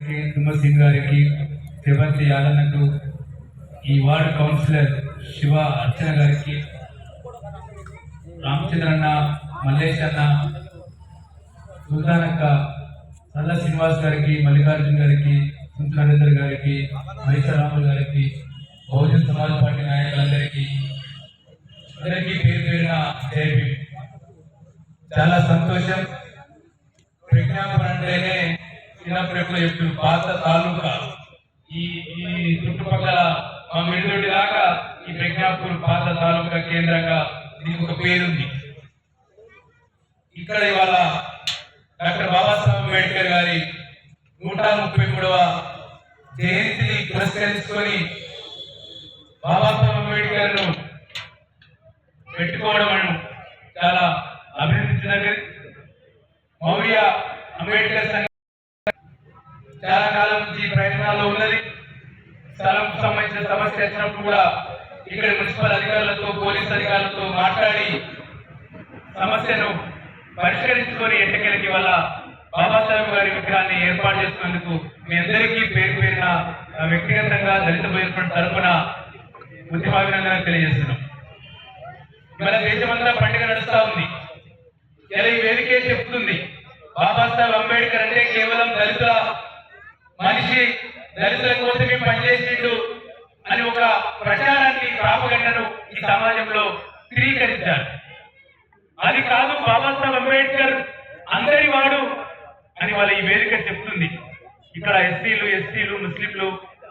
తుమ్మల సింగ్ గారికి, రేవంత్ యాదన్నకు, ఈ ward councillor Shiva అర్చన గారికి, రామచంద్రన్న, మల్లేష్ అన్న, సుల్తానక్క, సల్ల శ్రీనివాస్ గారికి, మల్లికార్జున్ గారికి, సుందరేందర్ గారికి, హరిశరాములు గారికి, బహుజన్ సమాజ్ పార్టీ నాయకులందరికీ అందరికీ పేరు పేరున జైబీ. చాలా సంతోషం. ప్రజ్ఞాపన అంటేనే చిన్నప్పుడు ఎప్పుడు చెప్తున్నారు పాత తాలూకా. ఈ చుట్టుపక్కల మా మిడిదొడ్డి దాకా ఈ ప్రజ్ఞాపూర్ పాత తాలూకా కేంద్రంగా దీనికి ఒక పేరుంది. ఇక్కడ ఇవాళ డాక్టర్ బాబాసాహెబ్ అంబేద్కర్ గారి 133వ జయంతిని పురస్కరించుకొని బాబాసాహెబ్ అంబేద్కర్ ను పెట్టుకోవడం చాలా అభినందించినది. మౌర్య అంబేద్కర్ సంఘం చాలా కాలం నుంచి ప్రయత్నాల్లో ఉన్నది. స్థలంకు సంబంధించిన సమస్య వచ్చినప్పుడు కూడా ఇక్కడ మున్సిపల్ అధికారులతో, పోలీస్ అధికారులతో మాట్లాడి సమస్యను పరిష్కరించుకొని ఎట్టకేలకి వల్ల బాబాసాహెబ్ గారి విగ్రహాన్ని ఏర్పాటు చేసినందుకు మీ అందరికీ పేరు పేరున వ్యక్తిగతంగా దళిత బహిర్పణ తరఫున ఉద్యమాభినందనలు తెలియజేస్తున్నాం. మన దేశమంతా పండుగ నడుస్తా ఉంది. ఇలా ఈ వేదికే చెప్తుంది బాబాసాహెబ్ అంబేద్కర్ అంటే కేవలం దళిత మనిషి, దళితుల కోసమే పనిచేసిండు అని ఒక ప్రచారాన్ని, ప్రాపగండను ఈ సమాజంలో స్థిరీకరించారు. అది కాదు, బాబాసాహెబ్ అంబేద్కర్ అందరి వాడు అని వాళ్ళ ఈ వేదిక చెప్తుంది. ఇక్కడ ఎస్సీలు, ముస్లింలు,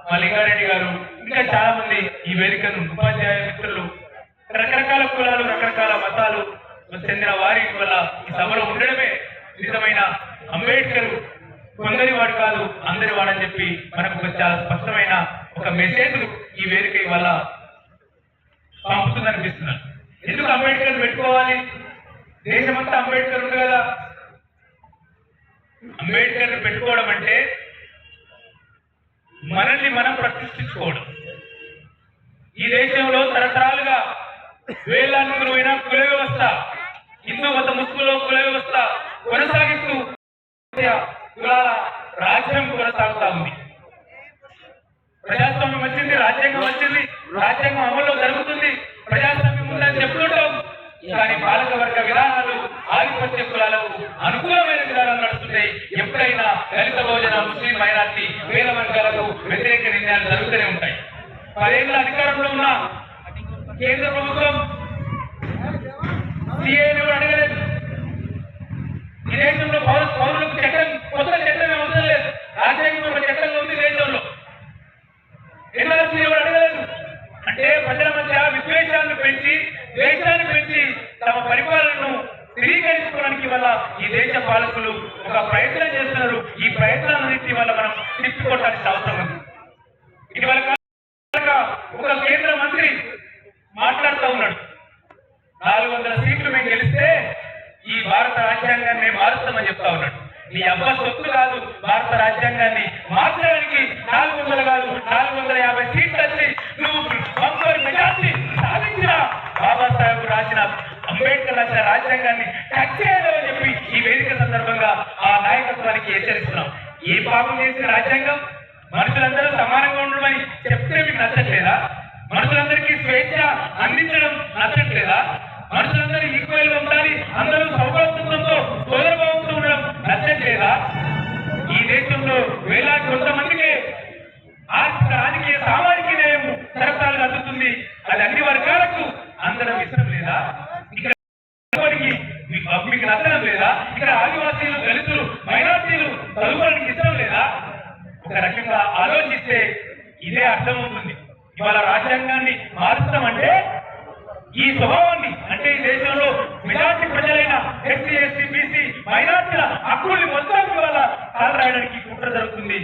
మా లింగారెడ్డి గారు, ఇంకా చాలా మంది ఈ వేదికను, ఉపాధ్యాయ మిత్రులు, రకరకాల కులాలు, రకరకాల మతాలు చెందిన వారి వల్ల ఈ సభలో ఉండడమే నిజమైన అంబేద్కర్ కొందరి వాడు కాదు, అందరి వాడని చెప్పి మనకు ఒక చాలా స్పష్టమైన ఒక మెసేజ్ ఈ వేదిక వల్ల పంపుతుందనిపిస్తున్నాను. ఎందుకు అంబేద్కర్ పెట్టుకోవాలి? దేశమంతా అంబేద్కర్ ఉంది కదా. అంబేద్కర్ పెట్టుకోవడం అంటే మనల్ని మనం ప్రతిష్ఠించుకోవడం. ఈ దేశంలో తరతరాలుగా వేలానుకులైన కుల వ్యవస్థ, హిందూ మత ముస్లింలో కుల వ్యవస్థ కొనసాగిస్తూ కులాల రాజ్యం కొనసాగుతా ఉంది. ప్రజాస్వామ్యం వచ్చింది, రాజ్యాంగం వచ్చింది, రాజ్యాంగం అమల్లో జరుగుతుంది, ప్రజాస్వామ్యం ఉందని చెప్తుంటాం. కానీ పాలక వర్గ విధానాలు, ఆధిపత్య కులాలకు అనుకూలమైన విధానాలు నడుస్తున్నాయి. ఎప్పుడైనా దళిత, బహుజన, ముస్లిం, మైనార్టీ, పేద వర్గాలకు వ్యతిరేక నిర్ణయాలు జరుగుతూనే ఉంటాయి. 10 ఏళ్ల అధికారంలో ఉన్న కేంద్ర ప్రభుత్వం సిఏని కూడా అడగలేదు. ఈ దేశంలో పౌరులకు చట్టం, కొత్త చట్టం అవసరం లేదు, రాజ్యాంగం ఒక చట్టంలో ఉంది దేశంలో. ఎన్ఆర్సీ కూడా అడగలేదు. అంటే ప్రజల మధ్య విద్వేషాలను పెంచి, ద్వేషాన్ని పెంచి తమ పరిపాలనను స్థిరీకరించుకోవడానికి వల్ల ఈ దేశ పాలకులు ఒక ప్రయత్నం చేస్తున్నారు. ఈ ప్రయత్నాలన్నింటి వల్ల మనం తిప్పుకోవడానికి అవసరం ఉంది. ఇటీవల ఒక కేంద్ర మంత్రి మాట్లాడుతూ ఉన్నాడు, 400 సీట్లు మేము గెలిస్తే ఈ భారత రాజ్యాంగాన్ని మేము మారుస్తామని చెప్తా ఉన్నాడు. నీ అబ్బా సొత్తు కాదు, భారత రాజ్యాంగాన్ని మార్చడానికి 400 కాదు 450 సీట్లు వచ్చి నువ్వు బంపర్ మెజార్టీ సాధించిన బాబాసాహెబ్ రాసిన, అంబేద్కర్ రాసిన రాజ్యాంగాన్ని టచ్ చేయాలని చెప్పి ఈ వేదిక సందర్భంగా ఆ నాయకత్వానికి హెచ్చరిస్తున్నాం. ఏ పాపం చేసిన రాజ్యాంగం? మనుషులందరూ సమానంగా ఉండమని చెప్తే మీకు నచ్చట్లేదా? మనుషులందరికీ స్వేచ్ఛ అందించడం నచ్చట్లేదా? మనుషులందరూ ఈక్వల్ గా ఉండాలి, అందరూ సౌభాగ్యంతో, సోదరభావంతో ఉండడం నచ్చట్లేదా? ఈ దేశంలో వేలాది కొంతమందికి ఆర్థిక, రాజకీయ, సామాజిక న్యాయం సరఫరాలు అందుతుంది. అది అన్ని వర్గాలకు అందరం ఇష్టం లేదా? ఇక్కడ మీకు నచ్చడం లేదా? ఇక్కడ ఆదివాసీలు, దళితులు, మైనార్టీలు చదువుకోవడానికి ఇష్టం లేదా? ఒక రకంగా ఆలోచిస్తే ఇదే అర్థమవుతుంది. ఇవాళ రాజ్యాంగాన్ని మారుస్తామంటే ఈ స్వభావాన్ని, అంటే ఈ దేశంలో మెజార్టీ ప్రజలైన ఎస్సీ, ఎస్టీ, బీసీ, మైనార్టీల హక్కుల్ని మొత్తం ఇవాళ కాలు రాయడానికి కుట్ర జరుగుతుంది.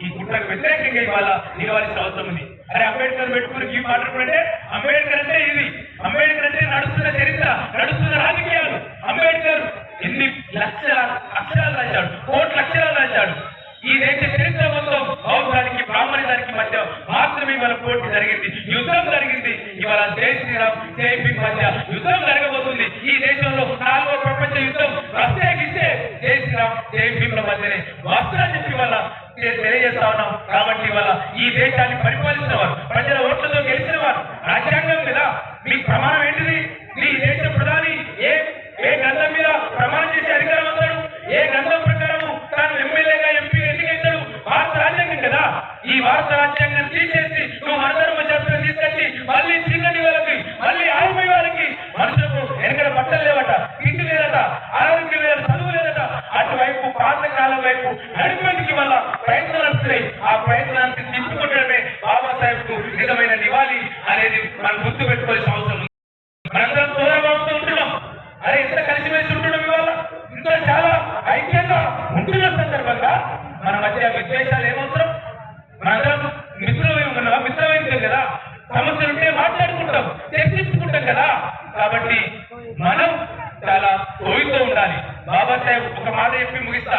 ఈ కుట్రకు వ్యతిరేకంగా ఇవాళ నిలవాల్సిన అవసరం ఉంది. అరే అంబేద్కర్ పెట్టుకుని ఈ మాట్లాడుకుంటే అంబేద్కర్ అంటే ఇది, అంబేద్కర్ అంటే నడుస్తున్న చరిత్ర, నడుస్తున్న రాజకీయాలు. అంబేద్కర్ ఎన్ని లక్షల అక్షరాలు రాశాడు, కోట్ల అక్షరాలు రాశాడు. ఈ దేశ చరిత్ర మొత్తం బౌద్ధానికి, బ్రాహ్మణిదానికి మధ్య మాత్రమే ఇవాళ పోటీ జరిగింది, యుద్ధం జరిగింది. ఇవాళ జై శ్రీరామ్, జై భీమ్ మధ్య యుద్ధం జరగబోతుంది. ఈ దేశంలో 4వ ప్రపంచ యుద్ధం ప్రత్యేకిస్తే జై శ్రీరామ్, జై భీమ్ల మధ్యనే వస్త్రాన్ని చెప్పి వాళ్ళ తెలియజేస్తా ఉన్నాం. కాబట్టి ఇవాళ ఈ దేశాన్ని పరిపాలించిన వారు, ప్రజల ఓట్లతో గెలిచిన వారు, రాజ్యాంగం కదా మీకు ప్రమాణం ఏంటిది? ఈ దేశ ప్రధాని ఏ గ్రంథం మీద ప్రమాణం చేసే అధికారం వస్తాడు? ఏ గ్రంథం ప్రకారము తాను ఎమ్మెల్యేగా ఎంపీగా ఎన్నికైతాడు? భారత రాజ్యాంగం కదా. ఈ భారత రాజ్యాంగం తీసేసి నువ్వు మనధర్మ శాస్త్రం తీసుకొచ్చి మళ్ళీ చీకటి వాళ్ళకి, మళ్ళీ ఆరిపోయే వాళ్ళకి, మనుషులకు వెనకడ బట్టలు లేవట, ఇంటి లేదట, ఆరోగ్యం లేదట, చదువు లేదట, అటువైపు పాతకాలం వైపు నడిపేందుకు వల్ల ప్రయత్నాలు వస్తున్నాయి. ఆ ప్రయత్నాన్ని తిప్పుకొట్టడమే బాబాసాహెబ్ కు నిజమైన నివాళి అనేది మనం గుర్తు పెట్టుకోవాల్సిన అవసరం ఉంది. మనందరం సోదరభావంతో ఉంటున్నాం. అరే ఎంత కలిసిమెలిసి ఉంటున్నాం, ఇవాళ ఇంకా చాలా ఐక్యంగా ఉంటున్న సందర్భంగా మన మధ్య విద్వేషాలు ఏమవసరం? మనందరం మిత్రమైంది కదా, సమస్యలు ఉంటే మాట్లాడుకుంటాం, చర్చించుకుంటాం కదా. కాబట్టి మనం చాలా సోయితో ఉండాలి. బాబాసాహెబ్ ఒక మాట చెప్పి ముగిస్తా.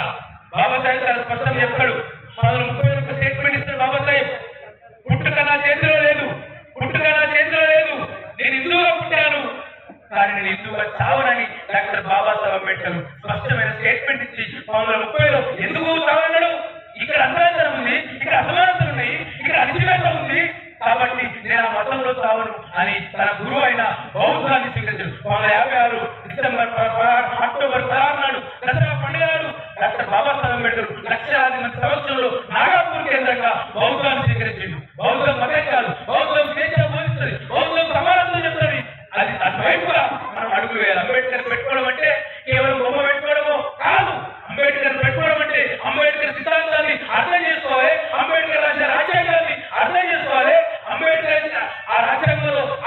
బాబాసాహెబ్ చాలా స్పష్టంగా చెప్పాడు. 1931 స్టేట్మెంట్ ఇస్తాడు బాబాసాహెబ్. పుట్టుక నా చేతిలో లేదు, పుట్టుక నా చేతిలో లేదు, నేను హిందువుగా పుట్టాను కానీ నేను హిందువుగా చావనని డాక్టర్ బాబాసాహెబ్ అంబేద్కర్ స్పష్టమైన స్టేట్మెంట్ ఇచ్చి 1930లో ఎందుకు చావన్నాడు? ఇక్కడ అంతరాంతరం ఉంది, ఇక్కడ అసమానతలు ఉన్నాయి, ఇక్కడ అణిచివేత ఉంది, కాబట్టి నేను ఆ మతంలో చావను అని తన గురువు అయిన బౌద్ధాన్ని స్వీకరించాడు. 1956 అక్టోబర్ 16 నాడు దసరా పండుగ నాడు డాక్టర్ బాబాసాహెబ్ అంబేద్కర్ లక్షలాది మంది సమక్షంలో నాగపూర్ కేంద్రంగా బౌద్ధాన్ని స్వీకరించాడు. బౌద్ధం మతం కాదు, బౌద్ధం స్వేచ్ఛ బోధిస్తుంది, బౌద్ధం సమానత్వం చెప్తుంది. అది అటువైపుగా మనం అడుగు వేయాలి. అంబేద్కర్